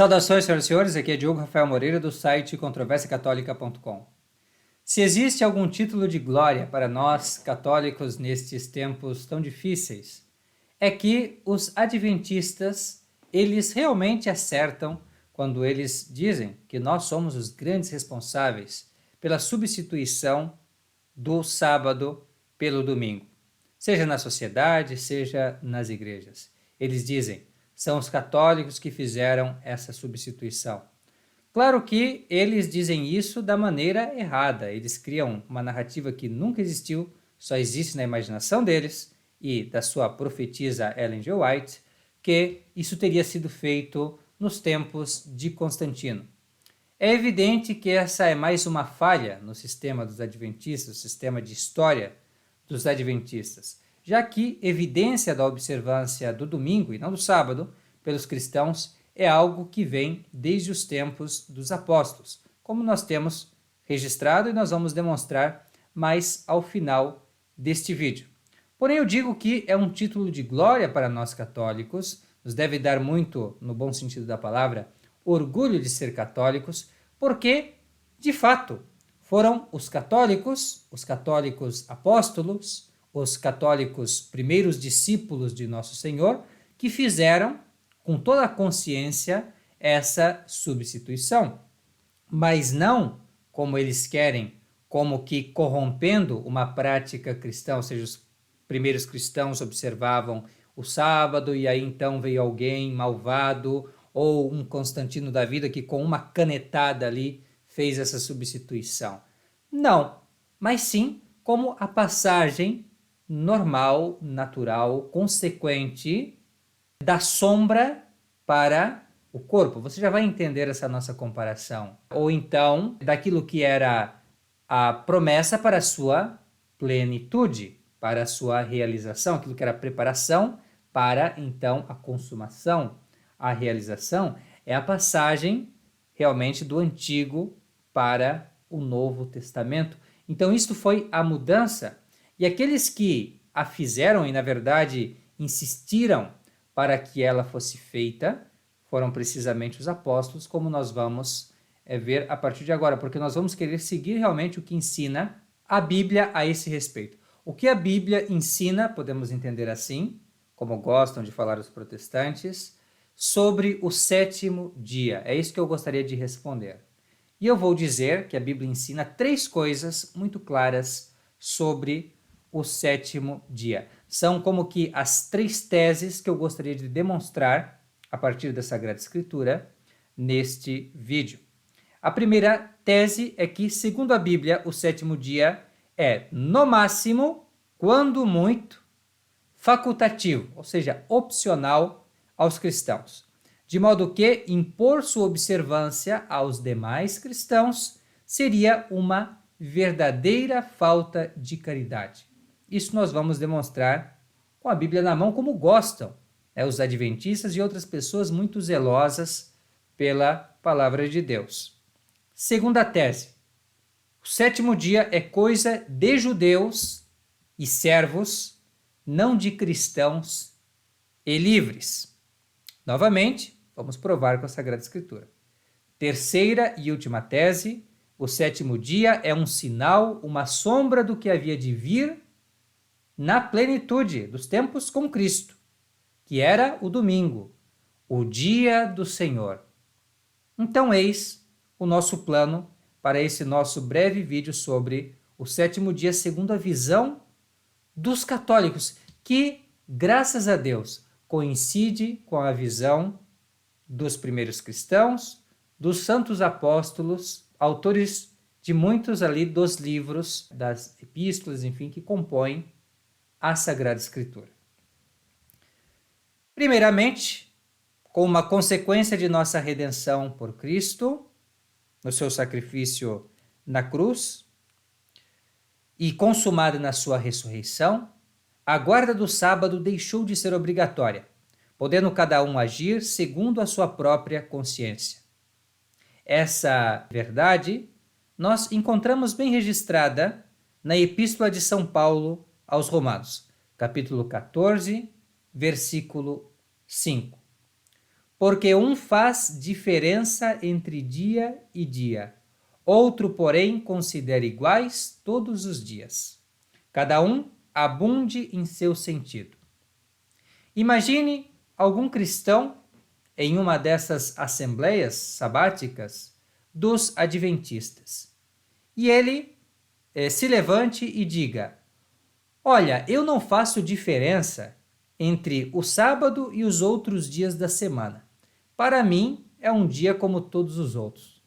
Saudações, senhoras e senhores, aqui é Diogo Rafael Moreira do site controversiacatólica.com. Se existe algum título de glória para nós, católicos, nestes tempos tão difíceis, é que os adventistas, eles realmente acertam quando eles dizem que nós somos os grandes responsáveis pela substituição do sábado pelo domingo, seja na sociedade, seja nas igrejas. Eles dizem: são os católicos que fizeram essa substituição. Claro que eles dizem isso da maneira errada. Eles criam uma narrativa que nunca existiu, só existe na imaginação deles e da sua profetisa Ellen G. White, que isso teria sido feito nos tempos de Constantino. É evidente que essa é mais uma falha no sistema dos adventistas, o sistema de história dos adventistas, já que evidência da observância do domingo e não do sábado pelos cristãos é algo que vem desde os tempos dos apóstolos, como nós temos registrado e nós vamos demonstrar mais ao final deste vídeo. Porém, eu digo que é um título de glória para nós católicos, nos deve dar muito, no bom sentido da palavra, orgulho de ser católicos, porque, de fato, foram os católicos apóstolos, os católicos primeiros discípulos de Nosso Senhor, que fizeram, com toda a consciência, essa substituição. Mas não como eles querem, como que corrompendo uma prática cristã, ou seja, os primeiros cristãos observavam o sábado e aí então veio alguém malvado ou um Constantino da vida que com uma canetada ali fez essa substituição. Não, mas sim como a passagem normal, natural, consequente da sombra para o corpo. Você já vai entender essa nossa comparação. Ou então, daquilo que era a promessa para a sua plenitude, para a sua realização, aquilo que era a preparação para, então, a consumação. A realização é a passagem realmente do Antigo para o Novo Testamento. Então, isto foi a mudança. E aqueles que a fizeram e, na verdade, insistiram para que ela fosse feita, foram precisamente os apóstolos, como nós vamos ver a partir de agora, porque nós vamos querer seguir realmente o que ensina a Bíblia a esse respeito. O que a Bíblia ensina, podemos entender assim, como gostam de falar os protestantes, sobre o sétimo dia. É isso que eu gostaria de responder. E eu vou dizer que a Bíblia ensina 3 coisas muito claras sobre o sétimo dia. São como que as 3 teses que eu gostaria de demonstrar a partir da Sagrada Escritura neste vídeo. A primeira tese é que, segundo a Bíblia, o sétimo dia é, no máximo, quando muito, facultativo, ou seja, opcional aos cristãos, de modo que impor sua observância aos demais cristãos seria uma verdadeira falta de caridade. Isso nós vamos demonstrar com a Bíblia na mão, como gostam os adventistas e outras pessoas muito zelosas pela palavra de Deus. Segunda tese: o sétimo dia é coisa de judeus e servos, não de cristãos e livres. Novamente, vamos provar com a Sagrada Escritura. Terceira e última tese: o sétimo dia é um sinal, uma sombra do que havia de vir na plenitude dos tempos com Cristo, que era o domingo, o dia do Senhor. Então, eis o nosso plano para esse nosso breve vídeo sobre o sétimo dia segundo a visão dos católicos, que, graças a Deus, coincide com a visão dos primeiros cristãos, dos santos apóstolos, autores de muitos ali dos livros, das epístolas, enfim, que compõem a Sagrada Escritura. Primeiramente, com uma consequência de nossa redenção por Cristo, no seu sacrifício na cruz, e consumada na sua ressurreição, a guarda do sábado deixou de ser obrigatória, podendo cada um agir segundo a sua própria consciência. Essa verdade nós encontramos bem registrada na Epístola de São Paulo aos Romanos, capítulo 14, versículo 5. Porque um faz diferença entre dia e dia, outro, porém, considera iguais todos os dias. Cada um abunde em seu sentido. Imagine algum cristão em uma dessas assembleias sabáticas dos adventistas. E ele se levante e diga: olha, eu não faço diferença entre o sábado e os outros dias da semana. Para mim, é um dia como todos os outros.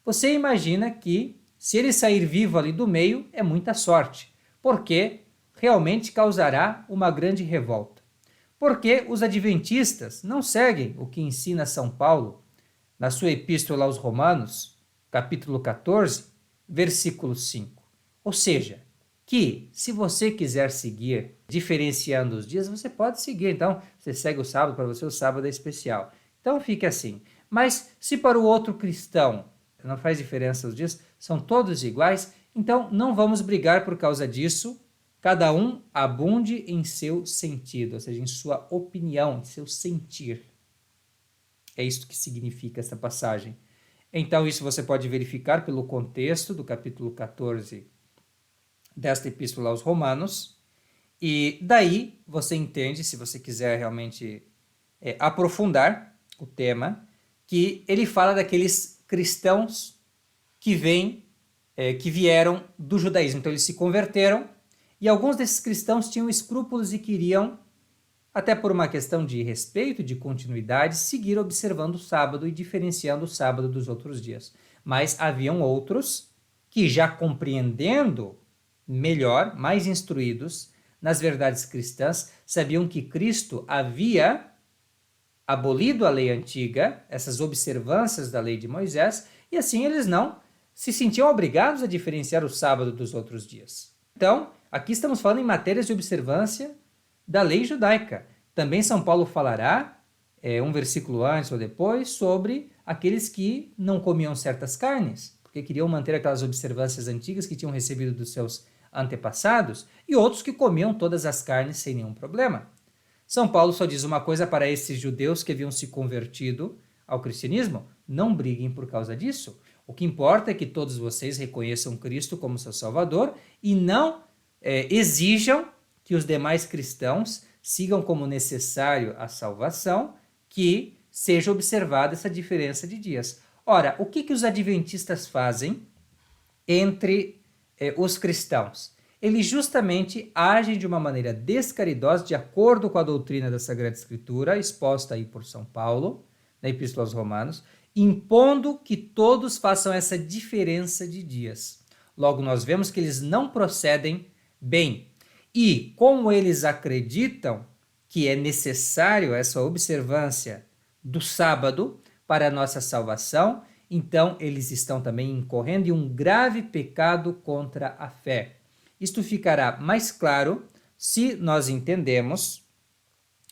Você imagina que, se ele sair vivo ali do meio, é muita sorte, porque realmente causará uma grande revolta. Porque os adventistas não seguem o que ensina São Paulo na sua epístola aos Romanos, capítulo 14, versículo 5. Ou seja, que se você quiser seguir diferenciando os dias, você pode seguir. Então, você segue o sábado, para você o sábado é especial. Então, fique assim. Mas se para o outro cristão não faz diferença os dias, são todos iguais, então não vamos brigar por causa disso. Cada um abunde em seu sentido, ou seja, em sua opinião, em seu sentir. É isso que significa essa passagem. Então, isso você pode verificar pelo contexto do capítulo 14 desta epístola aos Romanos, e daí você entende, se você quiser realmente aprofundar o tema, que ele fala daqueles cristãos que vieram do judaísmo. Então, eles se converteram, e alguns desses cristãos tinham escrúpulos e queriam, até por uma questão de respeito, de continuidade, seguir observando o sábado e diferenciando o sábado dos outros dias. Mas haviam outros que, já compreendendo melhor, mais instruídos nas verdades cristãs, sabiam que Cristo havia abolido a lei antiga, essas observâncias da lei de Moisés, e assim eles não se sentiam obrigados a diferenciar o sábado dos outros dias. Então, aqui estamos falando em matérias de observância da lei judaica. Também São Paulo falará, um versículo antes ou depois, sobre aqueles que não comiam certas carnes, porque queriam manter aquelas observâncias antigas que tinham recebido dos seus antepassados, e outros que comiam todas as carnes sem nenhum problema. São Paulo só diz uma coisa para esses judeus que haviam se convertido ao cristianismo: não briguem por causa disso. O que importa é que todos vocês reconheçam Cristo como seu Salvador e não exijam que os demais cristãos sigam como necessário a salvação, que seja observada essa diferença de dias. Ora, o que os adventistas fazem entre os cristãos? Eles justamente agem de uma maneira descaridosa, de acordo com a doutrina da Sagrada Escritura, exposta aí por São Paulo, na Epístola aos Romanos, impondo que todos façam essa diferença de dias. Logo, nós vemos que eles não procedem bem. E como eles acreditam que é necessário essa observância do sábado para a nossa salvação, então eles estão também incorrendo em um grave pecado contra a fé. Isto ficará mais claro se nós entendemos,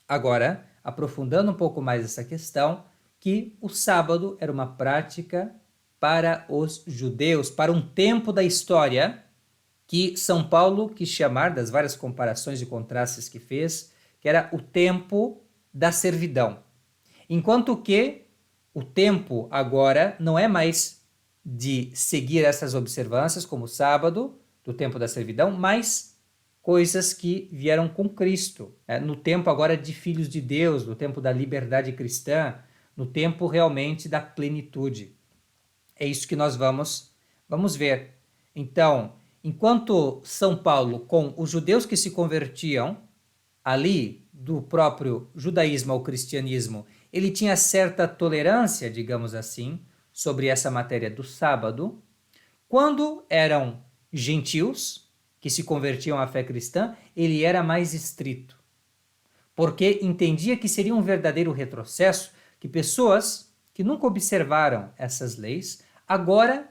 agora, aprofundando um pouco mais essa questão, que o sábado era uma prática para os judeus, para um tempo da história que São Paulo quis chamar, das várias comparações e contrastes que fez, que era o tempo da servidão. Enquanto que o tempo agora não é mais de seguir essas observâncias, como o sábado, do tempo da servidão, mas coisas que vieram com Cristo, no tempo agora de filhos de Deus, no tempo da liberdade cristã, no tempo realmente da plenitude. É isso que nós vamos ver. Então, enquanto São Paulo, com os judeus que se convertiam ali do próprio judaísmo ao cristianismo, ele tinha certa tolerância, digamos assim, sobre essa matéria do sábado, quando eram gentios que se convertiam à fé cristã, ele era mais estrito, porque entendia que seria um verdadeiro retrocesso que pessoas que nunca observaram essas leis agora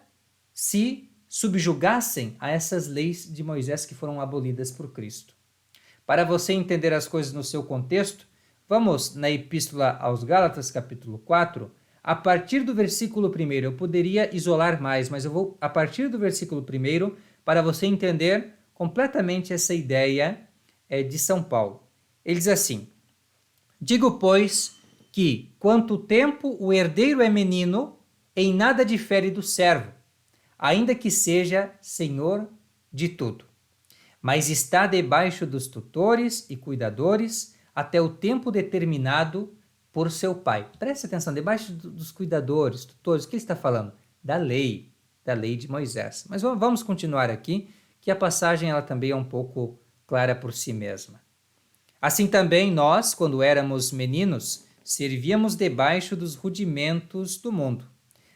se subjugassem a essas leis de Moisés que foram abolidas por Cristo. Para você entender as coisas no seu contexto, vamos na Epístola aos Gálatas, capítulo 4, a partir do versículo 1. Eu poderia isolar mais, mas eu vou a partir do versículo 1 para você entender completamente essa ideia de São Paulo. Ele diz assim: digo, pois, que, quanto tempo o herdeiro é menino, em nada difere do servo, ainda que seja senhor de tudo, mas está debaixo dos tutores e cuidadores até o tempo determinado por seu pai. Preste atenção, debaixo dos cuidadores, tutores, o que ele está falando? Da lei de Moisés. Mas vamos continuar aqui, que a passagem ela também é um pouco clara por si mesma. Assim também nós, quando éramos meninos, servíamos debaixo dos rudimentos do mundo.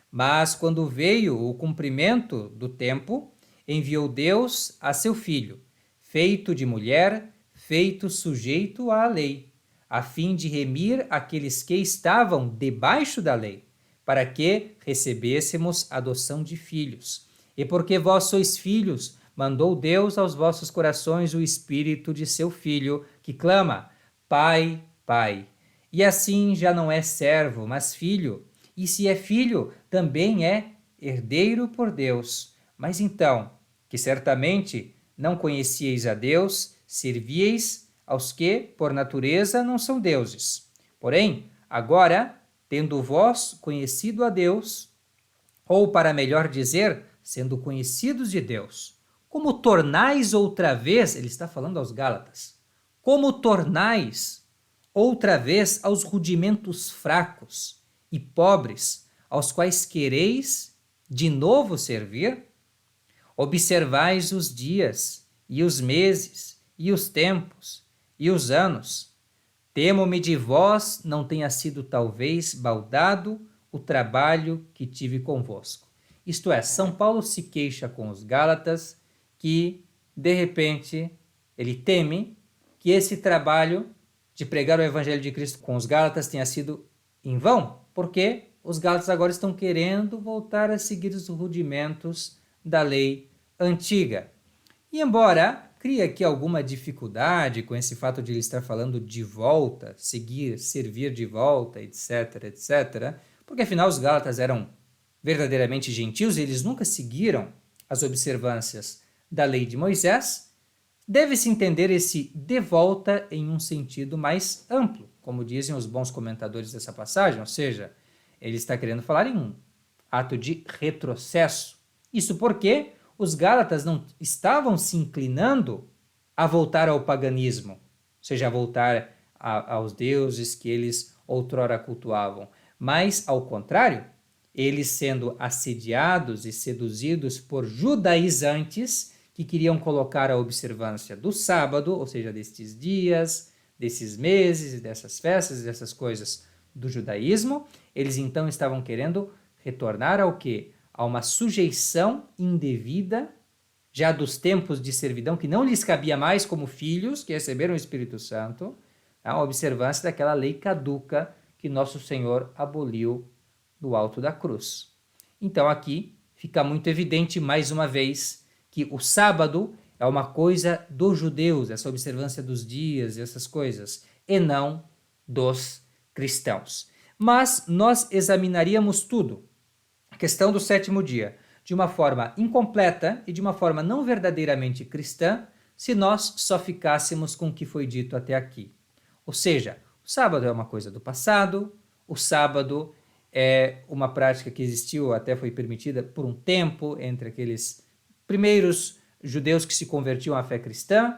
Mas quando veio o cumprimento do tempo, enviou Deus a seu Filho, feito de mulher, feito sujeito à lei, a fim de remir aqueles que estavam debaixo da lei, para que recebêssemos adoção de filhos. E porque vós sois filhos, mandou Deus aos vossos corações o Espírito de seu Filho, que clama, Pai, Pai. E assim já não é servo, mas filho. E se é filho, também é herdeiro por Deus. Mas então, que certamente não conhecieis a Deus, servieis aos que, por natureza, não são deuses. Porém, agora, tendo vós conhecido a Deus, ou para melhor dizer, sendo conhecidos de Deus, como tornais outra vez, ele está falando aos Gálatas, como tornais outra vez aos rudimentos fracos e pobres, aos quais quereis de novo servir? Observais os dias, e os meses, e os tempos, e os anos. Temo-me de vós não tenha sido talvez baldado o trabalho que tive convosco. Isto é, São Paulo se queixa com os Gálatas que, de repente, ele teme que esse trabalho de pregar o Evangelho de Cristo com os Gálatas tenha sido em vão, porque os Gálatas agora estão querendo voltar a seguir os rudimentos da lei antiga. E embora crie aqui alguma dificuldade com esse fato de ele estar falando de volta, seguir, servir de volta, etc, etc, porque afinal os Gálatas eram verdadeiramente gentios e eles nunca seguiram as observâncias da lei de Moisés, deve-se entender esse de volta em um sentido mais amplo, como dizem os bons comentadores dessa passagem, ou seja, ele está querendo falar em um ato de retrocesso. Isso porque os Gálatas não estavam se inclinando a voltar ao paganismo, ou seja, a voltar aos deuses que eles outrora cultuavam, mas, ao contrário, eles sendo assediados e seduzidos por judaizantes que queriam colocar a observância do sábado, ou seja, destes dias, desses meses e dessas festas e dessas coisas do judaísmo, eles então estavam querendo retornar ao quê? A uma sujeição indevida, já dos tempos de servidão, que não lhes cabia mais como filhos que receberam o Espírito Santo, a observância daquela lei caduca que nosso Senhor aboliu do alto da cruz. Então aqui fica muito evidente, mais uma vez, que o sábado é uma coisa dos judeus, essa observância dos dias e essas coisas, e não dos cristãos. Mas nós examinaríamos tudo, a questão do sétimo dia, de uma forma incompleta e de uma forma não verdadeiramente cristã, se nós só ficássemos com o que foi dito até aqui. Ou seja, o sábado é uma coisa do passado, o sábado é uma prática que existiu, até foi permitida por um tempo entre aqueles primeiros judeus que se convertiam à fé cristã,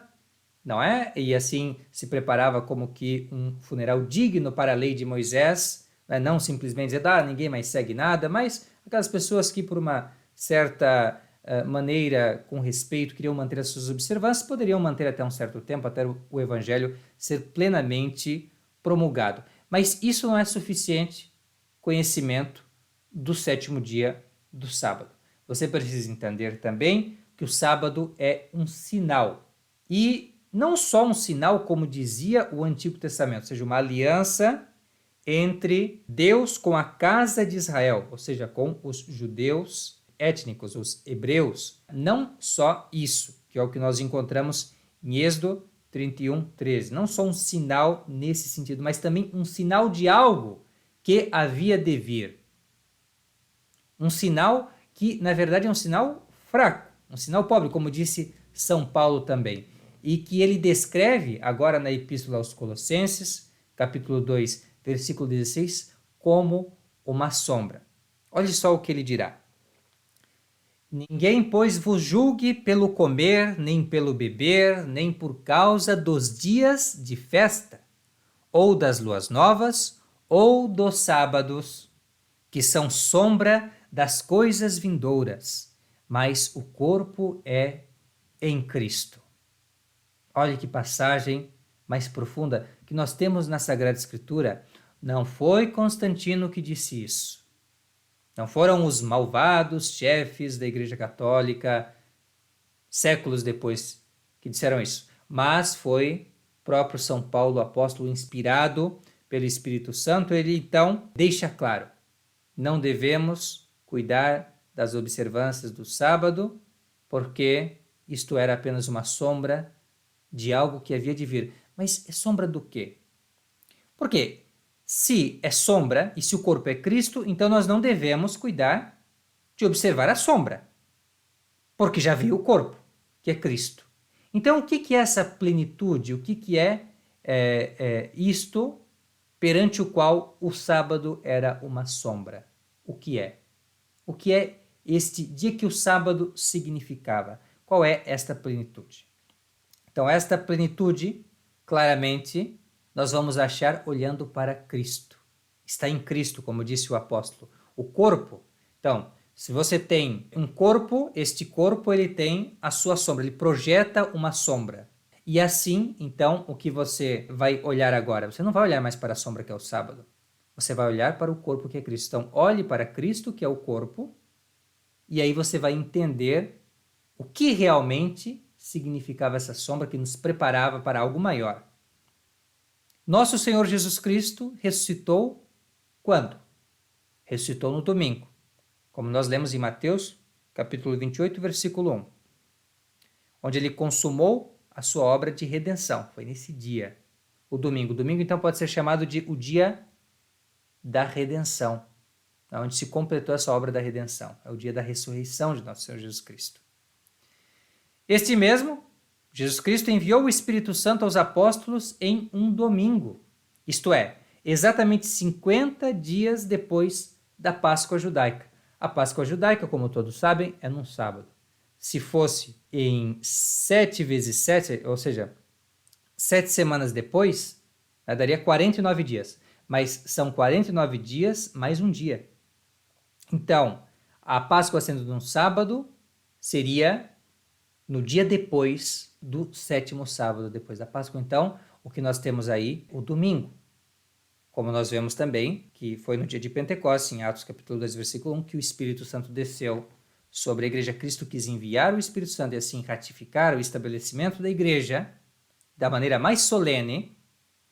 não é? E assim se preparava como que um funeral digno para a lei de Moisés, não simplesmente dizer, ninguém mais segue nada, mas aquelas pessoas que por uma certa maneira, com respeito, queriam manter as suas observâncias, poderiam manter até um certo tempo, até o evangelho ser plenamente promulgado. Mas isso não é suficiente conhecimento do sétimo dia do sábado. Você precisa entender também que o sábado é um sinal. E não só um sinal, como dizia o Antigo Testamento, ou seja, uma aliança entre Deus com a casa de Israel, ou seja, com os judeus étnicos, os hebreus. Não só isso, que é o que nós encontramos em Êxodo 31:13. Não só um sinal nesse sentido, mas também um sinal de algo que havia de vir. Um sinal que, na verdade, é um sinal fraco, um sinal pobre, como disse São Paulo também, e que ele descreve agora na Epístola aos Colossenses, capítulo 2, versículo 16, como uma sombra. Olha só o que ele dirá. Ninguém, pois, vos julgue pelo comer, nem pelo beber, nem por causa dos dias de festa, ou das luas novas, ou dos sábados, que são sombra das coisas vindouras, mas o corpo é em Cristo. Olha que passagem mais profunda que nós temos na Sagrada Escritura. Não foi Constantino que disse isso. Não foram os malvados chefes da Igreja Católica, séculos depois, que disseram isso. Mas foi próprio São Paulo, apóstolo, inspirado pelo Espírito Santo. Ele então deixa claro: não devemos cuidar das observâncias do sábado, porque isto era apenas uma sombra de algo que havia de vir. Mas é sombra do quê? Porque se é sombra e se o corpo é Cristo, então nós não devemos cuidar de observar a sombra, porque já veio o corpo, que é Cristo. Então, o que é essa plenitude? O que é isto perante o qual o sábado era uma sombra? O que é? O que é este dia que o sábado significava? Qual é esta plenitude? Então, esta plenitude, claramente, nós vamos achar olhando para Cristo. Está em Cristo, como disse o apóstolo. O corpo, então, se você tem um corpo, este corpo ele tem a sua sombra, ele projeta uma sombra. E assim, então, o que você vai olhar agora? Você não vai olhar mais para a sombra que é o sábado. Você vai olhar para o corpo que é Cristo. Então, olhe para Cristo, que é o corpo, e aí você vai entender o que realmente significava essa sombra que nos preparava para algo maior. Nosso Senhor Jesus Cristo ressuscitou quando? Ressuscitou no domingo, como nós lemos em Mateus, capítulo 28, versículo 1, onde ele consumou a sua obra de redenção. Foi nesse dia, o domingo. O domingo, então, pode ser chamado de o dia da redenção, onde se completou essa obra da redenção. É o dia da ressurreição de nosso Senhor Jesus Cristo. Este mesmo, Jesus Cristo enviou o Espírito Santo aos apóstolos em um domingo, isto é, exatamente 50 dias depois da Páscoa judaica. A Páscoa judaica, como todos sabem, é num sábado. Se fosse em 7 vezes 7, ou seja, 7 semanas depois, daria 49 dias. Mas são 49 dias mais um dia. Então, a Páscoa sendo num sábado, seria no dia depois do 7º sábado depois da Páscoa. Então, o que nós temos aí? O domingo. Como nós vemos também, que foi no dia de Pentecostes, em Atos capítulo 2, versículo 1, que o Espírito Santo desceu sobre a igreja. Cristo quis enviar o Espírito Santo e assim ratificar o estabelecimento da igreja da maneira mais solene,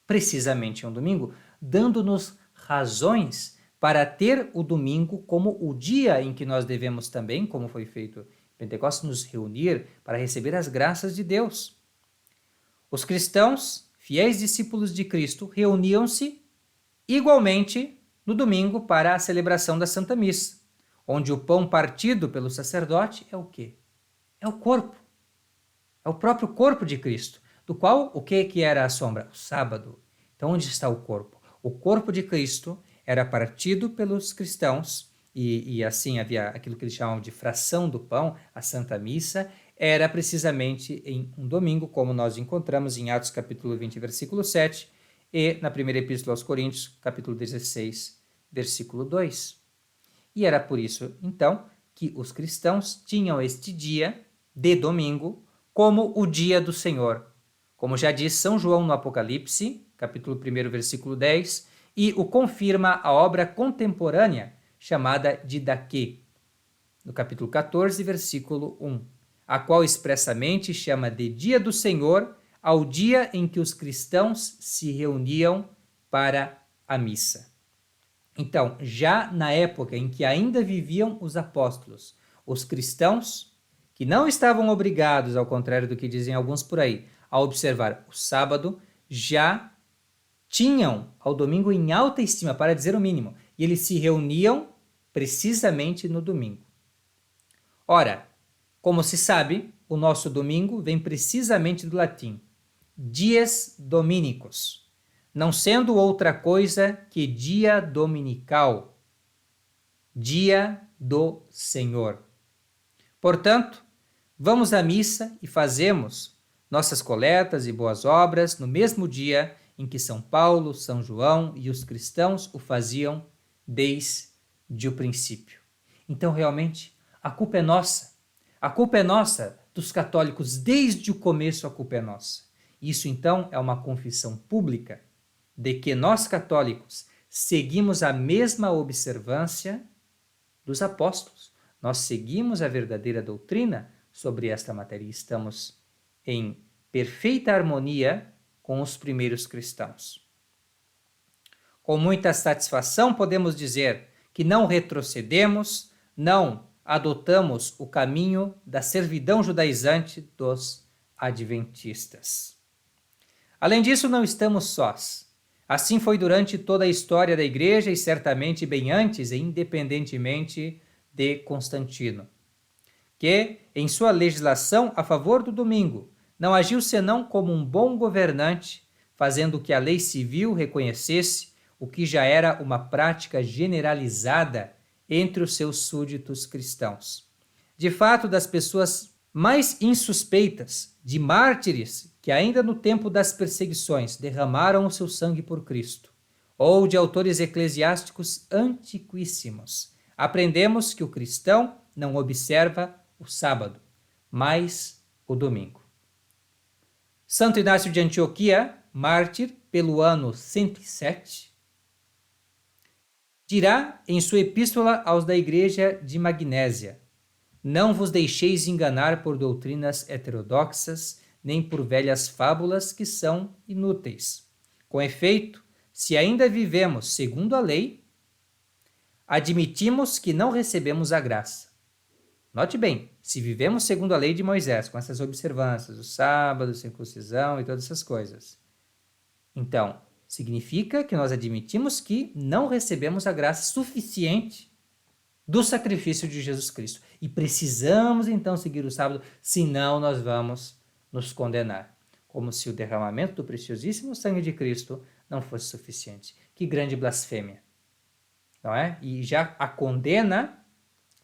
precisamente em um domingo, dando-nos razões para ter o domingo como o dia em que nós devemos também, como foi feito Pentecostes, nos reunir para receber as graças de Deus. Os cristãos, fiéis discípulos de Cristo, reuniam-se igualmente no domingo para a celebração da Santa Missa, onde o pão partido pelo sacerdote é o quê? É o corpo. É o próprio corpo de Cristo, do qual o que era a sombra? O sábado. Então, onde está o corpo? O corpo de Cristo era partido pelos cristãos, e assim havia aquilo que eles chamam de fração do pão, a Santa Missa, era precisamente em um domingo, como nós encontramos em Atos capítulo 20, versículo 7, e na primeira epístola aos Coríntios, capítulo 16, versículo 2. E era por isso, então, que os cristãos tinham este dia de domingo como o dia do Senhor. Como já diz São João no Apocalipse, capítulo 1, versículo 10, e o confirma a obra contemporânea chamada Didaquê, no capítulo 14, versículo 1, a qual expressamente chama de dia do Senhor ao dia em que os cristãos se reuniam para a missa. Então, já na época em que ainda viviam os apóstolos, os cristãos, que não estavam obrigados, ao contrário do que dizem alguns por aí, a observar o sábado, já tinham ao domingo em alta estima, para dizer o mínimo, e eles se reuniam precisamente no domingo. Ora, como se sabe, o nosso domingo vem precisamente do latim, dies dominicus. não sendo outra coisa que dia dominical, dia do Senhor. Portanto, vamos à missa e fazemos nossas coletas e boas obras no mesmo dia em que São Paulo, São João e os cristãos o faziam desde o princípio. Então, realmente, a culpa é nossa. A culpa é nossa dos católicos, desde o começo a culpa é nossa. Isso, então, é uma confissão pública de que nós católicos seguimos a mesma observância dos apóstolos. Nós seguimos a verdadeira doutrina sobre esta matéria e estamos em perfeita harmonia com os primeiros cristãos. Com muita satisfação podemos dizer que não retrocedemos, não adotamos o caminho da servidão judaizante dos adventistas. Além disso, não estamos sós. Assim foi durante toda a história da Igreja e certamente bem antes e independentemente de Constantino, que, em sua legislação a favor do domingo, não agiu senão como um bom governante, fazendo que a lei civil reconhecesse o que já era uma prática generalizada entre os seus súditos cristãos. De fato, das pessoas mais insuspeitas, de mártires que ainda no tempo das perseguições derramaram o seu sangue por Cristo, ou de autores eclesiásticos antiquíssimos, aprendemos que o cristão não observa o sábado, mas o domingo. Santo Inácio de Antioquia, mártir pelo ano 107, dirá em sua epístola aos da igreja de Magnésia: não vos deixeis enganar por doutrinas heterodoxas, nem por velhas fábulas que são inúteis. Com efeito, se ainda vivemos segundo a lei, admitimos que não recebemos a graça. Note bem, se vivemos segundo a lei de Moisés, com essas observâncias, o sábado, circuncisão e todas essas coisas, então, significa que nós admitimos que não recebemos a graça suficiente do sacrifício de Jesus Cristo. E precisamos, então, seguir o sábado, senão nós vamos nos condenar. Como se o derramamento do preciosíssimo sangue de Cristo não fosse suficiente. Que grande blasfêmia, não é? E já a condena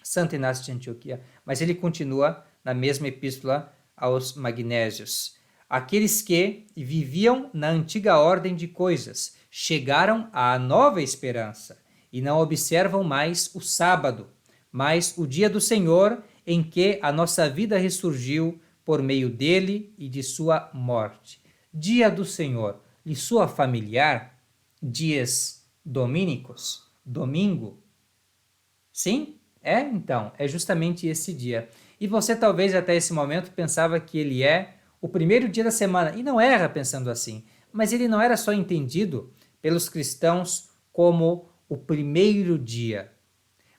Santo Inácio de Antioquia, mas ele continua na mesma epístola aos Magnésios. Aqueles que viviam na antiga ordem de coisas chegaram à nova esperança e não observam mais o sábado, mas o dia do Senhor em que a nossa vida ressurgiu por meio dele e de sua morte. Dia do Senhor, lhe soa familiar? Dias domínicos? Domingo? Sim? Então, é justamente esse dia. E você talvez até esse momento pensava que ele é o primeiro dia da semana, e não erra pensando assim, mas ele não era só entendido pelos cristãos como o primeiro dia.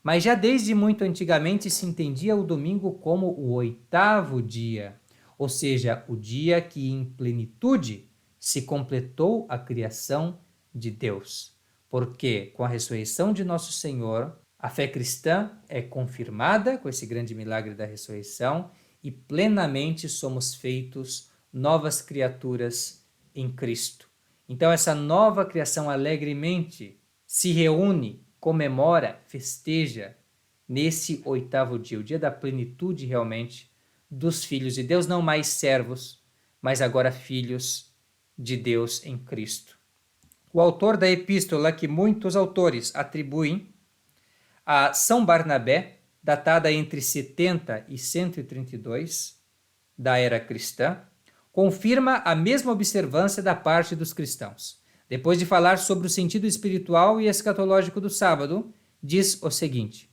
Mas já desde muito antigamente se entendia o domingo como o oitavo dia, ou seja, o dia que em plenitude se completou a criação de Deus. Porque com a ressurreição de nosso Senhor, a fé cristã é confirmada com esse grande milagre da ressurreição e plenamente somos feitos novas criaturas em Cristo. Então essa nova criação alegremente se reúne, comemora, festeja nesse oitavo dia, o dia da plenitude realmente dos filhos de Deus, não mais servos, mas agora filhos de Deus em Cristo. O autor da epístola que muitos autores atribuem a São Barnabé, datada entre 70 e 132 da era cristã, confirma a mesma observância da parte dos cristãos. Depois de falar sobre o sentido espiritual e escatológico do sábado, diz o seguinte: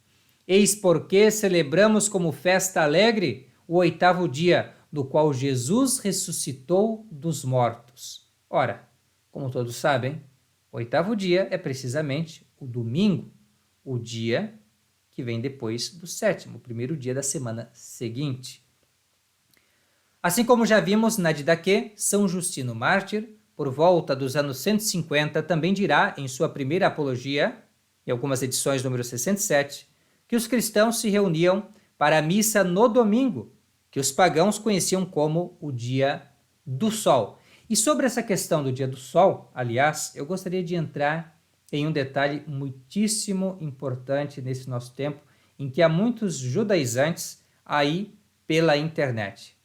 eis porque celebramos como festa alegre o oitavo dia, do qual Jesus ressuscitou dos mortos. Ora, como todos sabem, o oitavo dia é precisamente o domingo, o dia que vem depois do sétimo, o primeiro dia da semana seguinte. Assim como já vimos na Didaquê, São Justino Mártir, por volta dos anos 150, também dirá em sua primeira apologia, em algumas edições número 67, que os cristãos se reuniam para a missa no domingo, que os pagãos conheciam como o dia do sol. E sobre essa questão do dia do sol, aliás, eu gostaria de entrar em um detalhe muitíssimo importante nesse nosso tempo, em que há muitos judaizantes aí pela internet.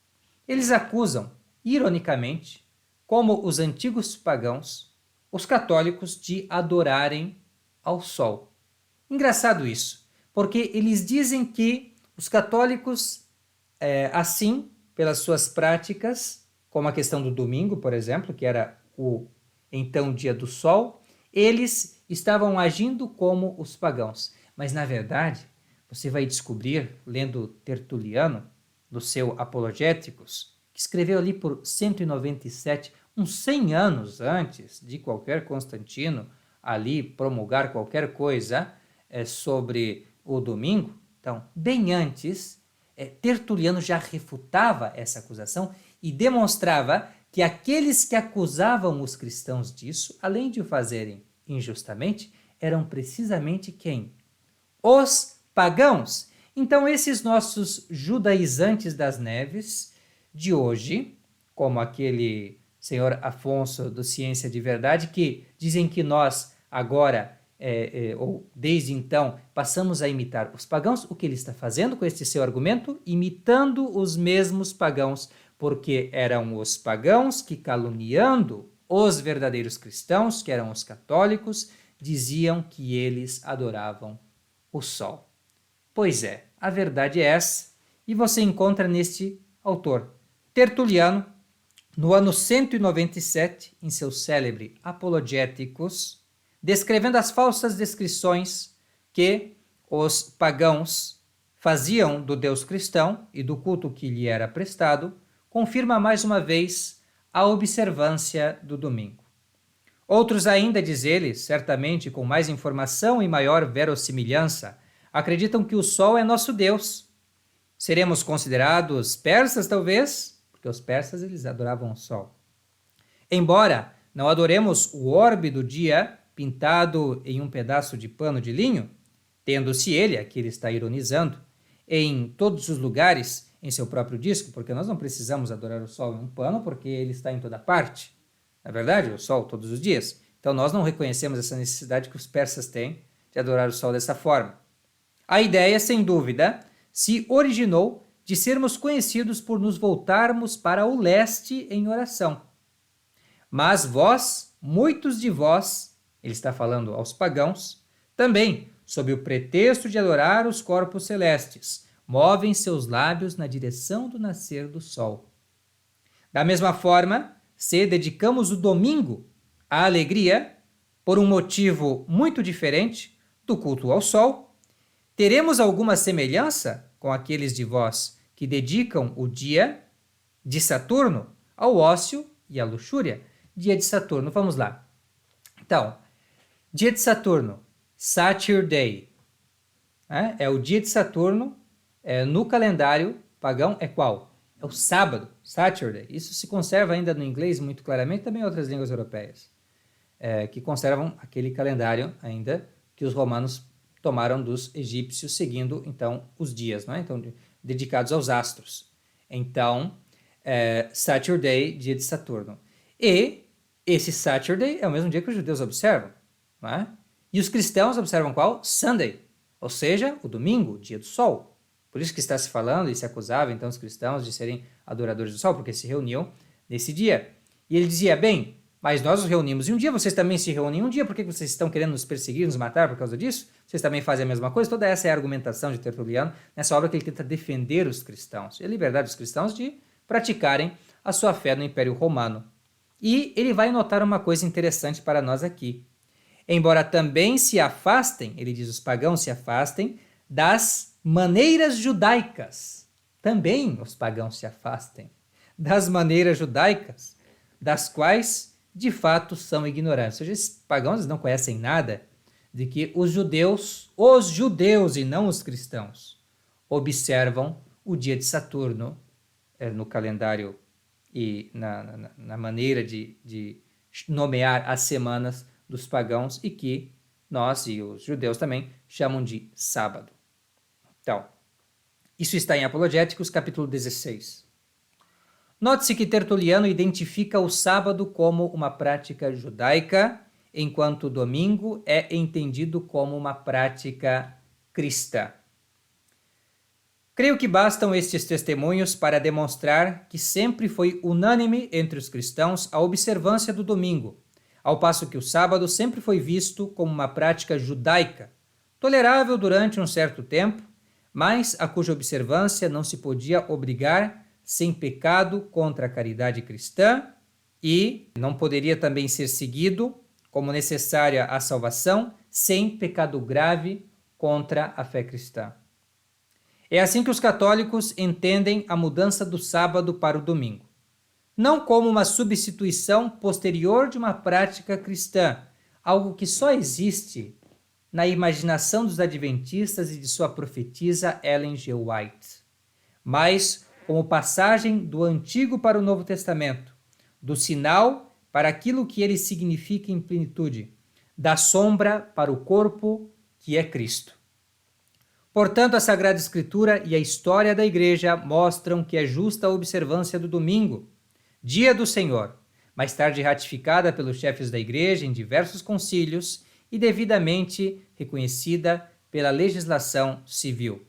Eles acusam, ironicamente, como os antigos pagãos, os católicos de adorarem ao sol. Engraçado isso, porque eles dizem que os católicos, assim, pelas suas práticas, como a questão do domingo, por exemplo, que era o então dia do sol, eles estavam agindo como os pagãos. Mas, na verdade, você vai descobrir, lendo Tertuliano, no seu Apologéticos, que escreveu ali por 197, uns 100 anos antes de qualquer Constantino ali promulgar qualquer coisa sobre o domingo. Então, bem antes, Tertuliano já refutava essa acusação e demonstrava que aqueles que acusavam os cristãos disso, além de o fazerem injustamente, eram precisamente quem? Os pagãos. Então, esses nossos judaizantes das neves de hoje, como aquele senhor Afonso do Ciência de Verdade, que dizem que nós agora, ou desde então, passamos a imitar os pagãos, o que ele está fazendo com este seu argumento? Imitando os mesmos pagãos, porque eram os pagãos que, caluniando os verdadeiros cristãos, que eram os católicos, diziam que eles adoravam o sol. Pois é, a verdade é essa, e você encontra neste autor, Tertuliano, no ano 197, em seu célebre Apologéticos, descrevendo as falsas descrições que os pagãos faziam do Deus cristão e do culto que lhe era prestado, confirma mais uma vez a observância do domingo. Outros ainda, diz ele, certamente com mais informação e maior verossimilhança, acreditam que o sol é nosso Deus. Seremos considerados persas, talvez, porque os persas eles adoravam o sol. Embora não adoremos o orbe do dia pintado em um pedaço de pano de linho, tendo-se ele, aqui ele está ironizando, em todos os lugares em seu próprio disco, porque nós não precisamos adorar o sol em um pano, porque ele está em toda parte. Na verdade, o sol todos os dias. Então nós não reconhecemos essa necessidade que os persas têm de adorar o sol dessa forma. A ideia, sem dúvida, se originou de sermos conhecidos por nos voltarmos para o leste em oração. Mas vós, muitos de vós, ele está falando aos pagãos, também, sob o pretexto de adorar os corpos celestes, movem seus lábios na direção do nascer do sol. Da mesma forma, se dedicamos o domingo à alegria, por um motivo muito diferente do culto ao sol, teremos alguma semelhança com aqueles de vós que dedicam o dia de Saturno ao ócio e à luxúria? Dia de Saturno, vamos lá. Então, dia de Saturno, Saturday, é o dia de Saturno, no calendário pagão é qual? É o sábado, Saturday. Isso se conserva ainda no inglês muito claramente, também em outras línguas europeias, que conservam aquele calendário ainda que os romanos tomaram dos egípcios, seguindo então os dias, então, dedicados aos astros. Então, Saturday, dia de Saturno. E esse Saturday é o mesmo dia que os judeus observam. E os cristãos observam qual? Sunday, ou seja, o domingo, dia do sol. Por isso que está se falando e se acusava então os cristãos de serem adoradores do sol, porque se reuniam nesse dia. E ele dizia, bem, mas nós nos reunimos em um dia, vocês também se reúnem em um dia, por que vocês estão querendo nos perseguir, nos matar por causa disso? Vocês também fazem a mesma coisa? Toda essa é a argumentação de Tertuliano, nessa obra que ele tenta defender os cristãos, e a liberdade dos cristãos de praticarem a sua fé no Império Romano. E ele vai notar uma coisa interessante para nós aqui. Embora também se afastem, ele diz, os pagãos se afastem das maneiras judaicas. Também os pagãos se afastem das maneiras judaicas, das quais, de fato, são ignorantes. Ou seja, esses pagãos não conhecem nada de que os judeus e não os cristãos, observam o dia de Saturno no calendário e na maneira de nomear as semanas dos pagãos, e que nós e os judeus também chamam de sábado. Então, isso está em Apologéticos, capítulo 16. Note-se que Tertuliano identifica o sábado como uma prática judaica, enquanto o domingo é entendido como uma prática cristã. Creio que bastam estes testemunhos para demonstrar que sempre foi unânime entre os cristãos a observância do domingo, ao passo que o sábado sempre foi visto como uma prática judaica, tolerável durante um certo tempo, mas a cuja observância não se podia obrigar sem pecado contra a caridade cristã e não poderia também ser seguido como necessária a salvação sem pecado grave contra a fé cristã. É assim que os católicos entendem a mudança do sábado para o domingo. Não como uma substituição posterior de uma prática cristã, algo que só existe na imaginação dos adventistas e de sua profetisa Ellen G. White, mas como passagem do Antigo para o Novo Testamento, do sinal para aquilo que ele significa em plenitude, da sombra para o corpo que é Cristo. Portanto, a Sagrada Escritura e a história da Igreja mostram que é justa a observância do domingo, dia do Senhor, mais tarde ratificada pelos chefes da Igreja em diversos concílios e devidamente reconhecida pela legislação civil.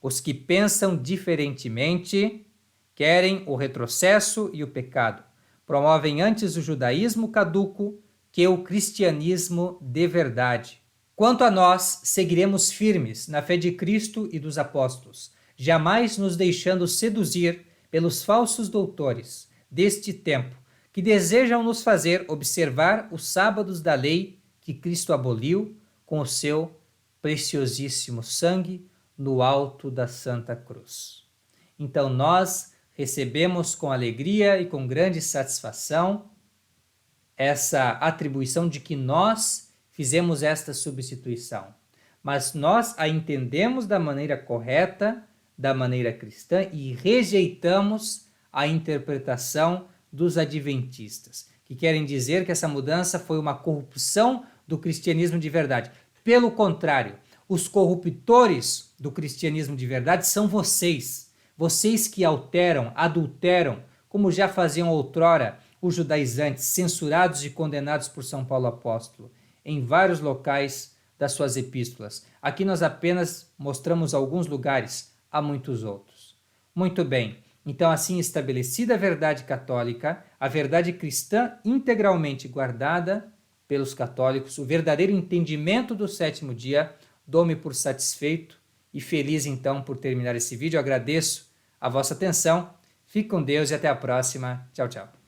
Os que pensam diferentemente querem o retrocesso e o pecado, promovem antes o judaísmo caduco que o cristianismo de verdade. Quanto a nós, seguiremos firmes na fé de Cristo e dos apóstolos, jamais nos deixando seduzir pelos falsos doutores deste tempo, que desejam nos fazer observar os sábados da lei que Cristo aboliu com o seu preciosíssimo sangue no alto da Santa Cruz. Então nós recebemos com alegria e com grande satisfação essa atribuição de que nós fizemos esta substituição, mas nós a entendemos da maneira correta, da maneira cristã, e rejeitamos a interpretação dos adventistas, que querem dizer que essa mudança foi uma corrupção do cristianismo de verdade. Pelo contrário, os corruptores do cristianismo de verdade são vocês que alteram, adulteram, como já faziam outrora os judaizantes, censurados e condenados por São Paulo Apóstolo em vários locais das suas epístolas. Aqui nós apenas mostramos alguns lugares, há muitos outros. Muito bem, então assim estabelecida a verdade católica, a verdade cristã integralmente guardada pelos católicos, o verdadeiro entendimento do sétimo dia, dou-me por satisfeito e feliz então por terminar esse vídeo. Eu agradeço a vossa atenção, fique com Deus e até a próxima. Tchau, tchau.